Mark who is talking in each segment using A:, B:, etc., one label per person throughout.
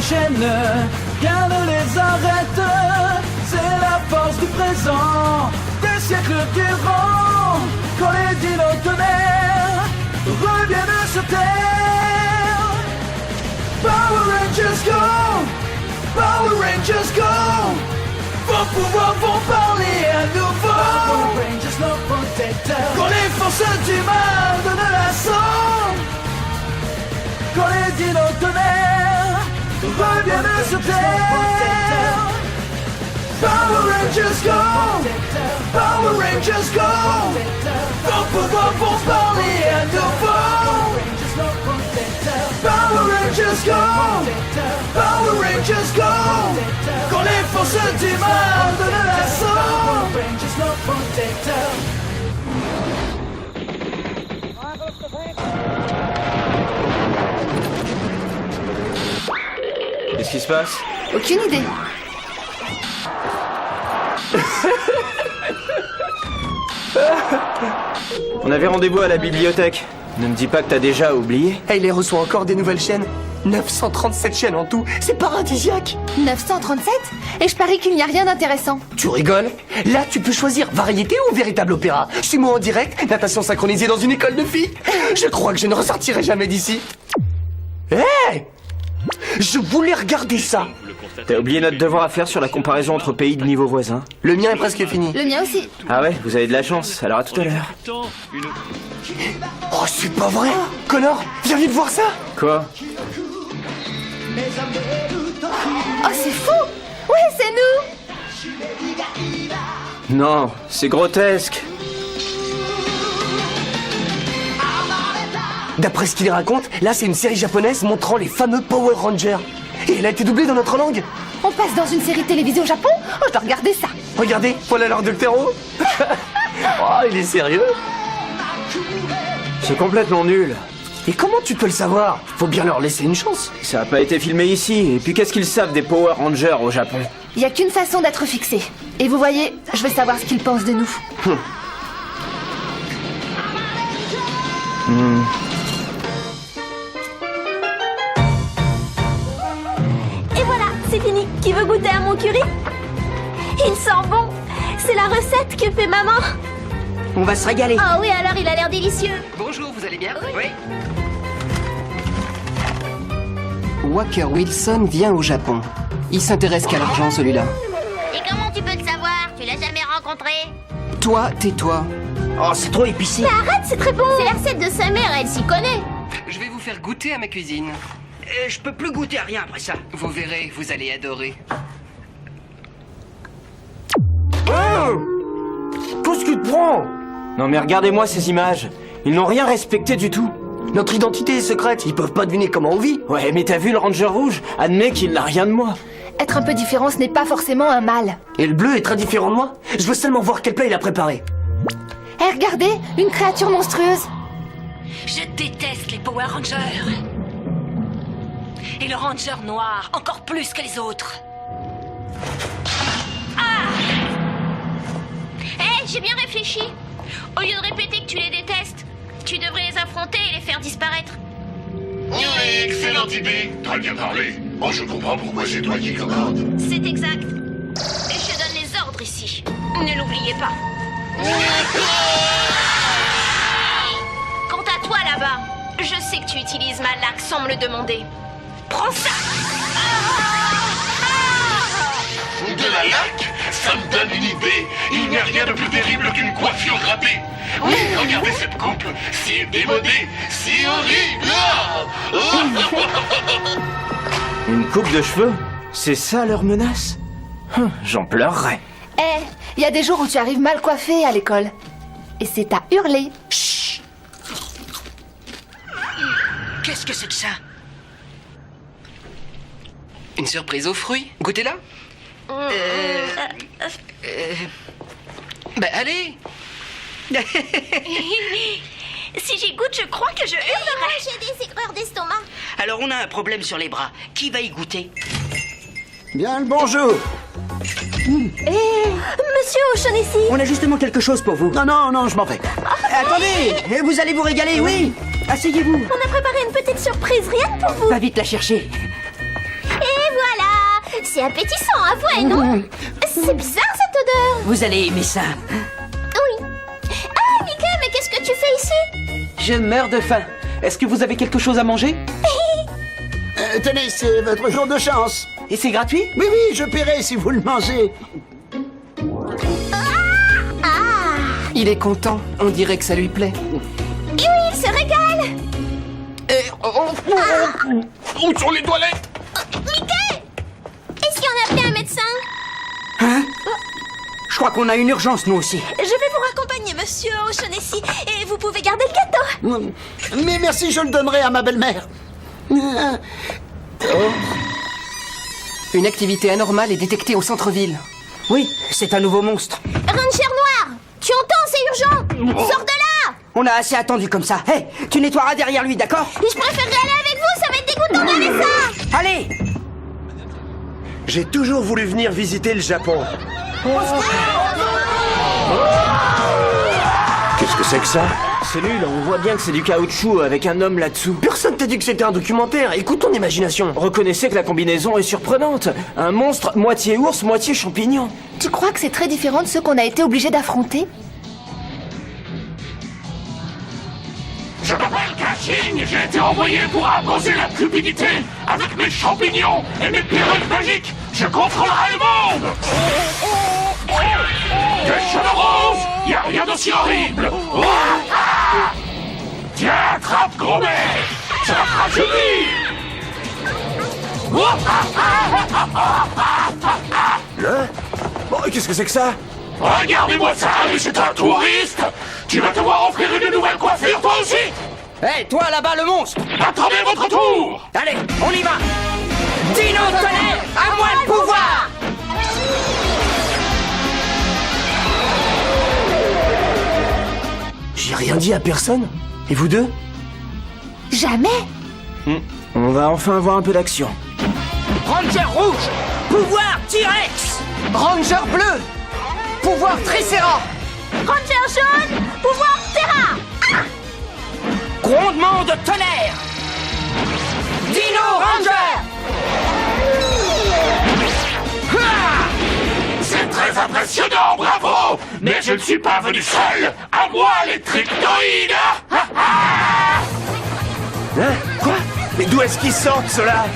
A: déchaîne, rien ne les arrête. C'est la force du présent, des siècles durant. Quand les dinos tonnerres reviennent sur terre. Power Rangers go, Power Rangers go. Vos pouvoirs vont parler à nouveau. Power Rangers, nos protecteurs. Quand les forces du mal donnent l'assaut. Quand les dinos tonnerres reviennent sur terre. Power Rangers go, Power Rangers go. Vos pouvoirs vont parler à nouveau. Power Rangers go, Power Rangers go. Quand les forces du mal donnent l'assaut.
B: Qu'est-ce qui se passe?
C: Aucune idée.
B: On avait rendez-vous à la bibliothèque. Ne me dis pas que t'as déjà oublié.
D: Et il les reçoit encore des nouvelles chaînes. 937 chaînes en tout, c'est paradisiaque.
C: 937? Et je parie qu'il n'y a rien d'intéressant.
D: Tu rigoles? Là, tu peux choisir variété ou véritable opéra. Sumo en direct, natation synchronisée dans une école de filles. Je crois que je ne ressortirai jamais d'ici. Hé! Je voulais regarder ça.
B: T'as oublié notre devoir à faire sur la comparaison entre pays de niveau voisin.
D: Le mien est presque fini.
C: Le mien aussi.
B: Ah ouais, vous avez de la chance, alors à tout à l'heure.
D: Oh, c'est pas vrai. Connor, viens vite voir ça.
B: Quoi?
C: Oh, c'est fou! Oui, c'est nous!
B: Non, c'est grotesque.
D: D'après ce qu'il raconte, là c'est une série japonaise montrant les fameux Power Rangers. Et elle a été doublée dans notre langue.
C: On passe dans une série télévisée au Japon? Oh, je dois regarder ça.
D: Regardez, voilà leur docteur. Oh, il est sérieux.
B: C'est complètement nul.
D: Et comment tu peux le savoir? Faut bien leur laisser une chance.
B: Ça a pas été filmé ici, et puis qu'est-ce qu'ils savent des Power Rangers au Japon?
C: Il n'y a qu'une façon d'être fixé. Et vous voyez, je veux savoir ce qu'ils pensent de nous.
E: Et voilà, c'est fini. Qui veut goûter à mon curry? Il sent bon. C'est la recette que fait maman.
F: On va se régaler.
E: Ah oui, alors il a l'air délicieux.
F: Bonjour, vous allez bien? Oui. Walker Wilson vient au Japon. Il s'intéresse qu'à l'argent, celui-là.
E: Et comment tu peux le savoir? Tu l'as jamais rencontré?
F: Toi, tais-toi.
G: Oh, c'est trop épicé.
E: Mais arrête, c'est très bon. C'est la recette de sa mère, elle s'y connaît.
F: Je vais vous faire goûter à ma cuisine.
G: Je peux plus goûter à rien après ça.
F: Vous verrez, vous allez adorer.
D: Qu'est-ce que tu te prends?
B: Non mais regardez-moi ces images. Ils n'ont rien respecté du tout.
D: Notre identité est secrète, ils peuvent pas deviner comment on vit.
B: Ouais, mais t'as vu le Ranger rouge? Admets qu'il n'a rien de moi.
C: Être un peu différent, ce n'est pas forcément un mal.
D: Et le bleu est très différent de moi. Je veux seulement voir quel plat il a préparé.
C: Eh, regardez, une créature monstrueuse.
H: Je déteste les Power Rangers. Et le Ranger noir, encore plus que les autres.
E: Hé, j'ai bien réfléchi. Au lieu de répéter que tu les détestes, tu devrais les affronter et les faire disparaître.
I: Oui, excellente idée. Très bien parlé. Oh, je comprends pourquoi c'est toi qui commande.
E: C'est exact. Et je donne les ordres ici. Ne l'oubliez pas. Quant à toi là-bas, je sais que tu utilises ma laque sans me le demander. Prends ça.
I: De la laque? Ça me donne une idée. Il n'y a rien de plus terrible qu'une coiffure râpée. Oui, regardez cette coupe. Si démodée, si horrible.
B: Une coupe de cheveux? C'est ça leur menace? J'en pleurerais.
C: Eh, il y a des jours où tu arrives mal coiffé à l'école. Et c'est à hurler.
F: Chut!
H: Qu'est-ce que c'est que ça?
F: Une surprise aux fruits. Goûtez-la. Bah allez.
E: Si j'y goûte, je crois que je hurlerai.
H: J'ai des aigreurs d'estomac.
G: Alors, on a un problème sur les bras. Qui va y goûter?
J: Bien le bonjour.
E: Monsieur O'Shaughnessy.
G: On a justement quelque chose pour vous.
J: Non, non, non, je m'en vais.
G: Attendez, vous allez vous régaler, oui. Asseyez-vous.
E: On a préparé une petite surprise rien que pour vous.
G: Va vite la chercher.
E: Et C'est appétissant, avouez, non? C'est bizarre cette odeur.
G: Vous allez aimer ça.
E: Oui. Ah, Mickey, mais qu'est-ce que tu fais ici?
G: Je meurs de faim. Est-ce que vous avez quelque chose à manger?
J: Tenez, c'est votre jour de chance.
G: Et c'est gratuit?
J: Oui, oui, je paierai si vous le mangez.
F: Il est content, on dirait que ça lui plaît.
E: Et oui, il se régale.
I: Où sont les toilettes?
E: Mickey! Est-ce qu'on a appelé un médecin?
G: Je crois qu'on a une urgence, nous aussi.
E: Je vais vous raccompagner, monsieur O'Shaughnessy, et vous pouvez garder le gâteau.
J: Mais merci, je le donnerai à ma belle-mère.
F: Une activité anormale est détectée au centre-ville.
G: Oui, c'est un nouveau monstre.
E: Ranger noir! Tu entends, c'est urgent! Sors de là!
G: On a assez attendu comme ça. Hé, tu nettoieras derrière lui, d'accord?
E: Je préférerais aller avec vous, ça va être dégoûtant d'aller ça!
G: Allez!
D: J'ai toujours voulu venir visiter le Japon. Qu'est-ce que c'est que ça?
B: C'est nul, on voit bien que c'est du caoutchouc avec un homme là-dessous.
D: Personne t'a dit que c'était un documentaire. Écoute ton imagination.
B: Reconnaissez que la combinaison est surprenante. Un monstre moitié ours, moitié champignon.
C: Tu crois que c'est très différent de ceux qu'on a été obligés d'affronter?
I: Je m'appelle Kaching, j'ai été envoyé pour imposer la cupidité. Avec mes champignons et mes perruques magiques, je contrôlerai le monde. Des cheveux roses, y a rien d'aussi horrible. Tiens, attrape, gros mec. Ça va te rajeunir.
D: Hein? Bon, qu'est-ce que c'est que ça?
I: Regardez-moi ça, mais c'est un touriste. Tu vas devoir offrir une nouvelle coiffure, toi aussi.
G: Hé, toi là-bas, le monstre!
I: Attendez votre tour.
G: Allez, on y va! Dino Tonnerre, à moi le pouvoir!
D: J'ai rien dit à personne. Et vous deux?
C: Jamais!
B: On va enfin avoir un peu d'action.
G: Ranger rouge, pouvoir T-Rex!
F: Ranger bleu, pouvoir Tricéra.
E: Ranger jaune, pouvoir Terra!
G: Grondement de tonnerre! Dino Ranger!
I: C'est très impressionnant, bravo. Mais je ne suis pas venu seul. À moi, les tryptoïdes.
D: Hein? Quoi? Mais d'où est-ce qu'ils sortent, ceux-là?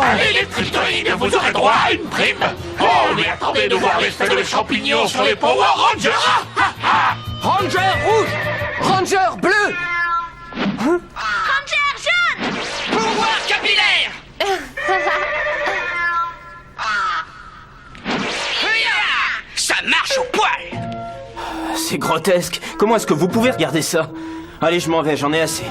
I: Allez, les tryptoïdes, vous aurez droit à une prime. Oh, mais attendez de voir l'effet de champignons sur les Power Rangers.
F: Ranger rouge, Ranger bleu,
E: Ranger jaune!
G: Pouvoir capillaire! Ça marche au poil!
B: C'est grotesque. Comment est-ce que vous pouvez regarder ça? Allez, je m'en vais, j'en ai assez.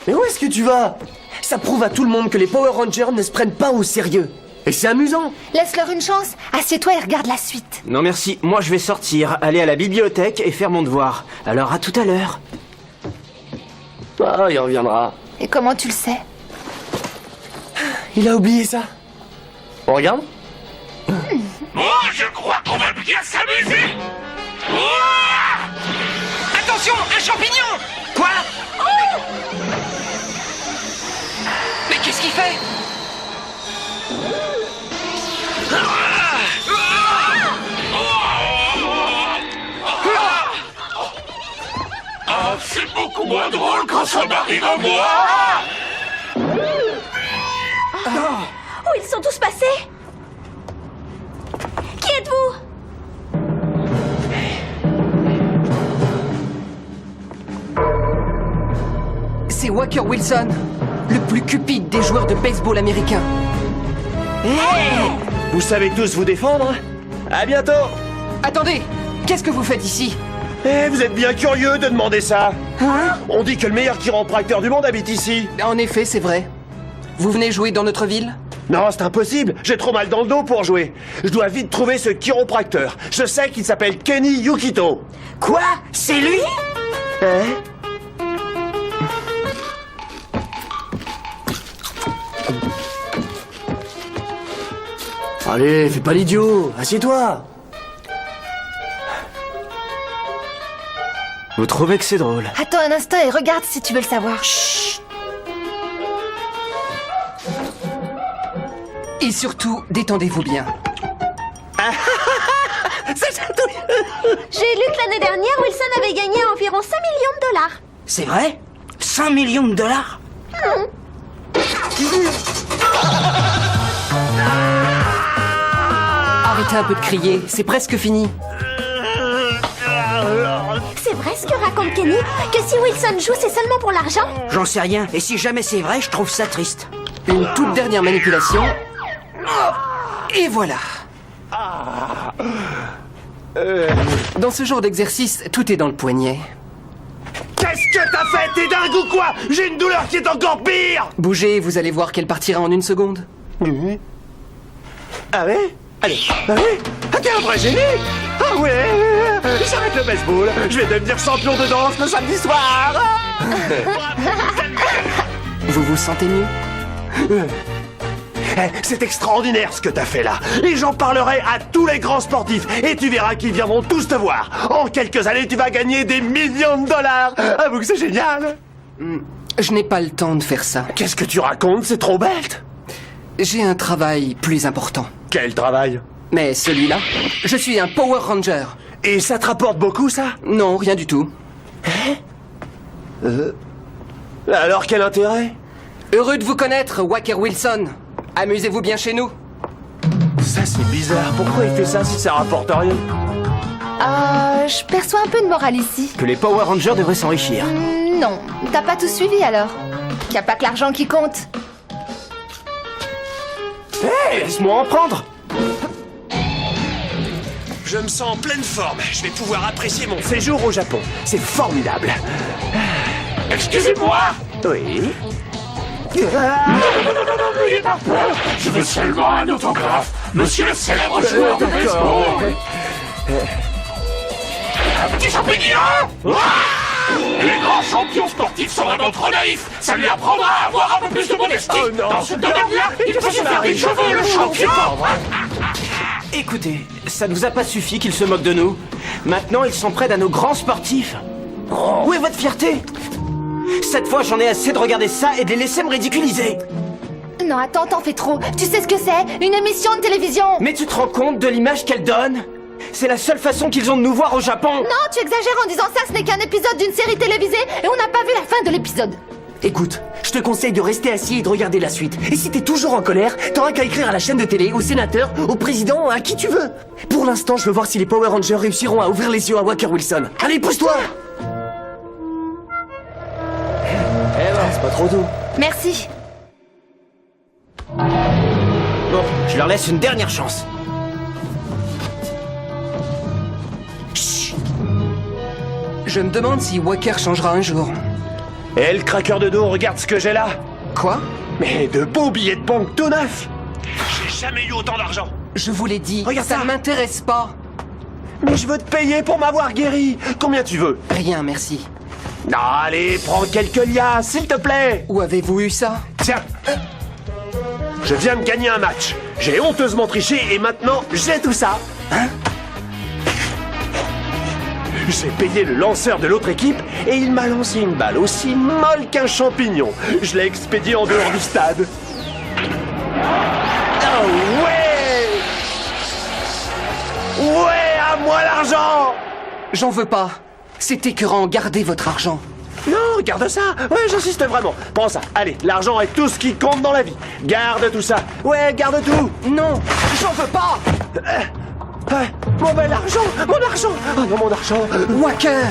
D: Mais où est-ce que tu vas? Ça prouve à tout le monde que les Power Rangers ne se prennent pas au sérieux. Et c'est amusant.
C: Laisse-leur une chance. Assieds-toi et regarde la suite.
B: Non merci, moi je vais sortir, aller à la bibliothèque et faire mon devoir. Alors à tout à l'heure.
D: Ah, il reviendra.
C: Et comment tu le sais?
D: Il a oublié ça. On regarde?
I: Oh, je crois qu'on va bien s'amuser.
G: Attention, un champignon! Quoi? Mais qu'est-ce qu'il fait?
I: Ah, c'est beaucoup moins drôle quand ça m'arrive à moi.
E: Où ils sont tous passés? Qui êtes-vous?
F: c'est Walker Wilson, le plus cupide des joueurs de baseball américains.
D: Vous savez tous vous défendre? À bientôt.
F: Attendez, qu'est-ce que vous faites ici?
D: Vous êtes bien curieux de demander ça. On dit que le meilleur chiropracteur du monde habite ici.
F: En effet, c'est vrai. Vous venez jouer dans notre ville?
D: Non, c'est impossible. J'ai trop mal dans le dos pour jouer. Je dois vite trouver ce chiropracteur. Je sais qu'il s'appelle Kenny Yukito.
G: Quoi? C'est lui?
D: Hein? Allez, fais pas l'idiot. Assieds-toi.
B: Vous trouvez que c'est drôle?
C: Attends un instant et regarde si tu veux le savoir.
F: Et surtout, détendez-vous bien.
E: J'ai lu que l'année dernière, Wilson avait gagné environ 5 millions de dollars.
G: C'est vrai? 5 millions de dollars?
F: Arrêtez un peu de crier, c'est presque fini.
E: C'est vrai ce que raconte Kenny? Que si Wilson joue, c'est seulement pour l'argent?
G: J'en sais rien, et si jamais c'est vrai, je trouve ça triste.
F: Une toute dernière manipulation. Et voilà. Dans ce genre d'exercice, tout est dans le poignet.
D: Qu'est-ce que t'as fait? T'es dingue ou quoi? J'ai une douleur qui est encore pire!
F: Bougez, vous allez voir qu'elle partira en 1 seconde.
D: Ah ouais? Allez, ah ouais? Ah t'es un vrai génie! Ah ouais! J'arrête le baseball, je vais devenir champion de danse le samedi soir!
F: Vous vous sentez mieux?
D: C'est extraordinaire ce que t'as fait là. Et j'en parlerai à tous les grands sportifs. Et tu verras qu'ils viendront tous te voir. En quelques années, tu vas gagner des millions de dollars. Avoue que c'est génial.
F: Je n'ai pas le temps de faire ça.
D: Qu'est-ce que tu racontes? C'est trop bête.
F: J'ai un travail plus important.
D: Quel travail?
F: Mais celui-là, je suis un Power Ranger.
D: Et ça te rapporte beaucoup, ça?
F: Non, rien du tout.
D: Alors quel intérêt?
F: Heureux de vous connaître, Walker Wilson. Amusez-vous bien chez nous.
D: Ça c'est bizarre. Pourquoi il fait ça si ça rapporte rien?
C: Je perçois un peu de morale ici.
B: Que les Power Rangers devraient s'enrichir.
C: Non, t'as pas tout suivi alors. Y a pas que l'argent qui compte.
B: Hé, laisse-moi en prendre.
D: Je me sens en pleine forme. Je vais pouvoir apprécier mon séjour au Japon. C'est formidable.
I: Excusez-moi!
D: Oui.
I: N'ayez pas peur! Je veux seulement un autographe! Monsieur le célèbre joueur de baseball! Un petit champignon! Les grands champions sportifs sont vraiment trop naïfs! Ça lui apprendra à avoir un peu plus de modestie!
D: Oh non.
I: Dans ce domaine-là, il faut se faire des cheveux, le champion!
B: Écoutez, ça ne vous a pas suffi qu'ils se moquent de nous. Maintenant, ils s'en prennent à nos grands sportifs. Où est votre fierté? Cette fois, j'en ai assez de regarder ça et de les laisser me ridiculiser.
C: Non, attends, t'en fais trop. Tu sais ce que c'est? Une émission de télévision.
B: Mais tu te rends compte de l'image qu'elle donne? C'est la seule façon qu'ils ont de nous voir au Japon.
C: Non, tu exagères en disant ça, ce n'est qu'un épisode d'une série télévisée et on n'a pas vu la fin de l'épisode.
D: Écoute, je te conseille de rester assis et de regarder la suite. Et si t'es toujours en colère, t'auras qu'à écrire à la chaîne de télé, au sénateur, au président, à qui tu veux. Pour l'instant, je veux voir si les Power Rangers réussiront à ouvrir les yeux à Walker Wilson. Allez, pousse-toi! Eh ben, c'est pas trop tôt.
C: Merci.
B: Bon, je leur laisse une dernière chance.
F: Je me demande si Walker changera un jour.
D: Eh, le craqueur de dos, regarde ce que j'ai là.
F: Quoi?
D: Mais de beaux billets de banque tout neufs. J'ai jamais eu autant d'argent.
F: Je vous l'ai dit,
D: Regarde
F: ça
D: ça.
F: ne m'intéresse pas.
D: Mais je veux te payer pour m'avoir guéri. Combien tu veux?
F: Rien, merci.
D: Non, allez, prends quelques liasses, s'il te plaît.
F: Où avez-vous eu ça?
D: Tiens. Je viens de gagner un match. J'ai honteusement triché et maintenant, j'ai tout ça. Hein? J'ai payé le lanceur de l'autre équipe et il m'a lancé une balle aussi molle qu'un champignon. Je l'ai expédié en dehors du stade. Oh ouais! Ouais, à moi l'argent!
F: J'en veux pas. C'est écœurant, gardez votre argent.
D: Non, garde ça. Ouais, j'insiste vraiment. Prends ça. Allez, l'argent est tout ce qui compte dans la vie. Garde tout ça. Ouais, garde tout.
F: Non, j'en veux pas.
D: Mon bel argent. Mon argent. Oh non, mon argent.
F: Walker.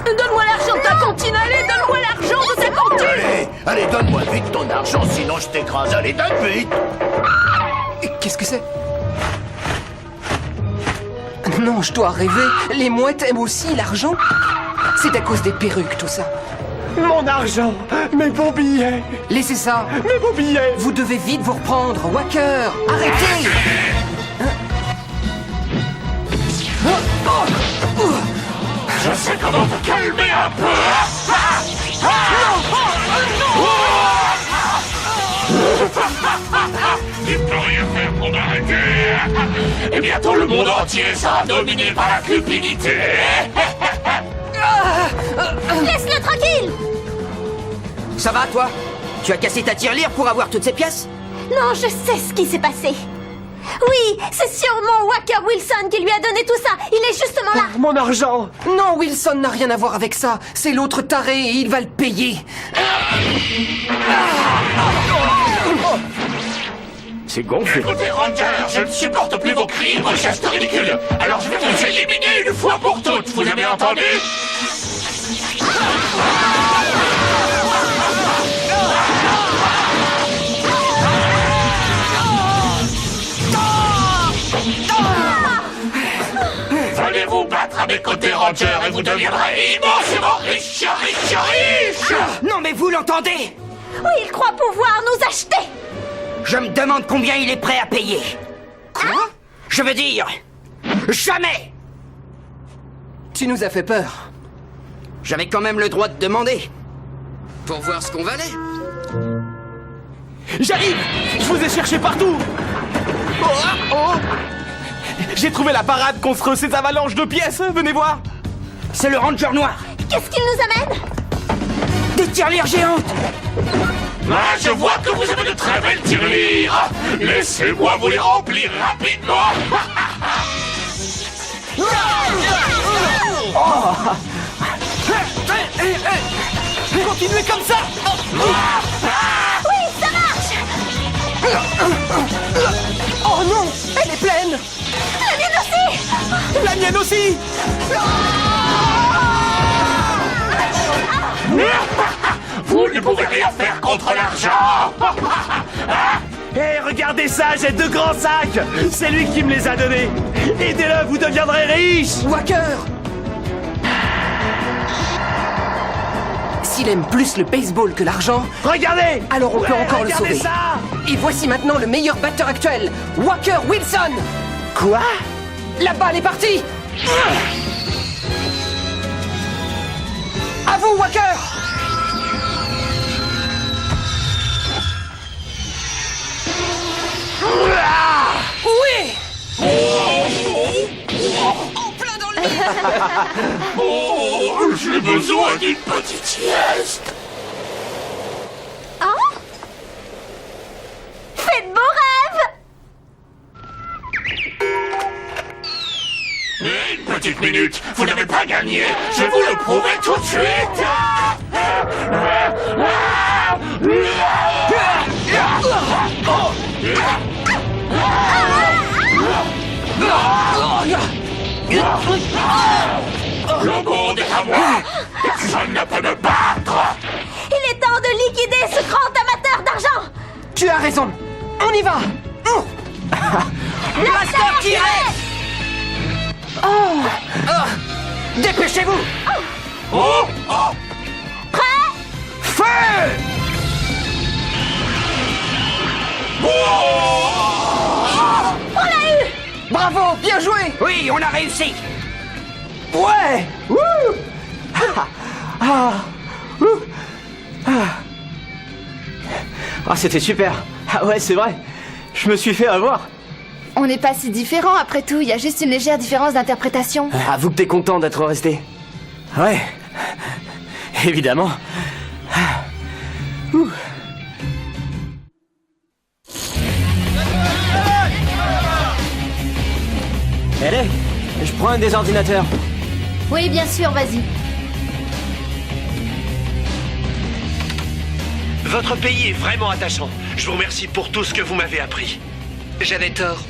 E: Donne-moi l'argent de ta cantine, allez, donne-moi l'argent de ta cantine!
I: Allez, donne-moi vite ton argent, sinon je t'écrase. Allez, donne vite!
F: Qu'est-ce que c'est? Non, je dois rêver. Les mouettes aiment aussi l'argent. C'est à cause des perruques, tout ça.
D: Mon argent. Mes beaux billets.
F: Laissez ça.
D: Mes beaux billets.
F: Vous devez vite vous reprendre. Walker, arrêtez.
I: Je sais comment te calmer un peu! Tu peux rien faire qu'on arrêter. Et bientôt le monde entier sera dominé par la cupidité.
E: Laisse-le tranquille!
G: Ça va, toi? Tu as cassé ta tirelire pour avoir toutes ces pièces?
E: Non, je sais ce qui s'est passé. Oui, c'est sûrement Walker Wilson qui lui a donné tout ça. Il est justement là.
D: Mon argent!
F: Non, Wilson n'a rien à voir avec ça. C'est l'autre taré et il va le payer.
B: C'est gonflé.
I: Écoutez, Ranger, je ne supporte plus vos cris et vos gestes ridicules. Alors je vais vous éliminer une fois pour toutes. Vous avez entendu? Allez vous battre à mes côtés, Ranger, et vous deviendrez immensément riche.
G: Non, mais vous l'entendez?
E: Oui, il croit pouvoir nous acheter.
G: Je me demande combien il est prêt à payer. Quoi? Je veux dire... jamais!
F: Tu nous as fait peur.
G: J'avais quand même le droit de demander.
F: Pour voir ce qu'on valait.
A: J'arrive! Je vous ai cherché partout! J'ai trouvé la parade contre ces avalanches de pièces, venez voir!
G: C'est le Ranger noir.
E: Qu'est-ce qu'il nous amène?
G: Des tirelires géantes.
I: Ah, je vois que vous avez de très belles tirelires. Laissez-moi vous les remplir rapidement.
A: Continuez comme ça!
E: Oui, ça marche.
F: Oh non! Elle est pleine!
E: La mienne aussi.
A: La mienne aussi!
I: Vous ne pouvez rien faire contre l'argent.
A: Hé, regardez ça, j'ai 2 grands sacs! C'est lui qui me les a donnés! Aidez-le, vous deviendrez riche!
F: Walker! S'il aime plus le baseball que l'argent,
A: Regardez!
F: alors on peut encore le
A: regardez
F: sauver.
A: ça!
F: Et voici maintenant le meilleur batteur actuel, Walker Wilson!
A: Quoi?
F: La balle est partie! À vous, Walker! Oui! En plein dans le...
I: Oh, j'ai besoin d'une petite sieste.
E: Hein? Faites beaux rêves.
I: Une petite minute, vous n'avez pas gagné. Je vais vous le prouver tout de suite. Le monde est à moi. Personne ne peut me battre.
E: Il est temps de liquider ce grand amateur d'argent.
F: Tu as raison! On y va!
G: Blaster tiré. Dépêchez-vous.
I: Oh,
E: Prêt?
G: Feu!
E: On l'a eu.
F: Bravo! Bien joué!
G: Oui, on a réussi.
A: Ouais! Wouh! Ah, c'était super! Ah ouais, c'est vrai! Je me suis fait avoir!
C: On n'est pas si différents après tout, il y a juste une légère différence d'interprétation.
B: Avoue que t'es content d'être resté.
A: Ouais! Évidemment!
B: Allez, je prends un des ordinateurs.
C: Oui, bien sûr, vas-y.
K: Votre pays est vraiment attachant. Je vous remercie pour tout ce que vous m'avez appris.
F: J'avais tort.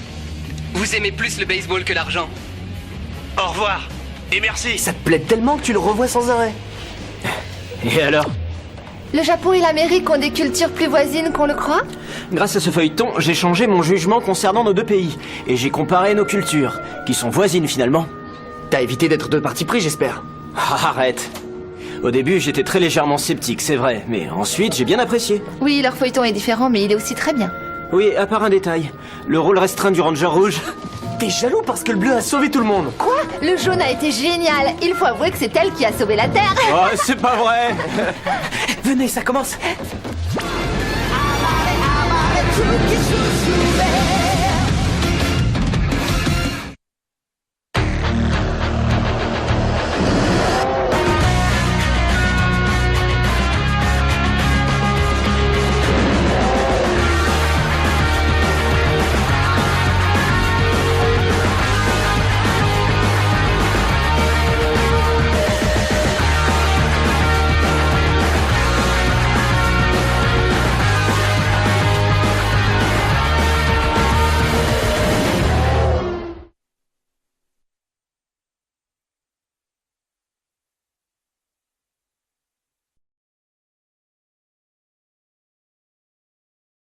F: Vous aimez plus le baseball que l'argent.
K: Au revoir. Et merci.
D: Ça te plaît tellement que tu le revois sans arrêt.
B: Et alors?
C: Le Japon et l'Amérique ont des cultures plus voisines qu'on le croit?
B: Grâce à ce feuilleton, j'ai changé mon jugement concernant nos 2 pays. Et j'ai comparé nos cultures, qui sont voisines finalement.
D: T'as évité d'être de parti pris, j'espère.
B: Ah, arrête. Au début, j'étais très légèrement sceptique, c'est vrai. Mais ensuite, j'ai bien apprécié.
C: Oui, leur feuilleton est différent, mais il est aussi très bien.
B: Oui, à part un détail. Le rôle restreint du Ranger rouge.
D: T'es jaloux parce que le bleu a sauvé tout le monde.
C: Quoi? Le jaune a été génial. Il faut avouer que c'est elle qui a sauvé la Terre.
B: Oh, c'est pas vrai.
D: Venez, ça commence.
A: Tout qui se soulève.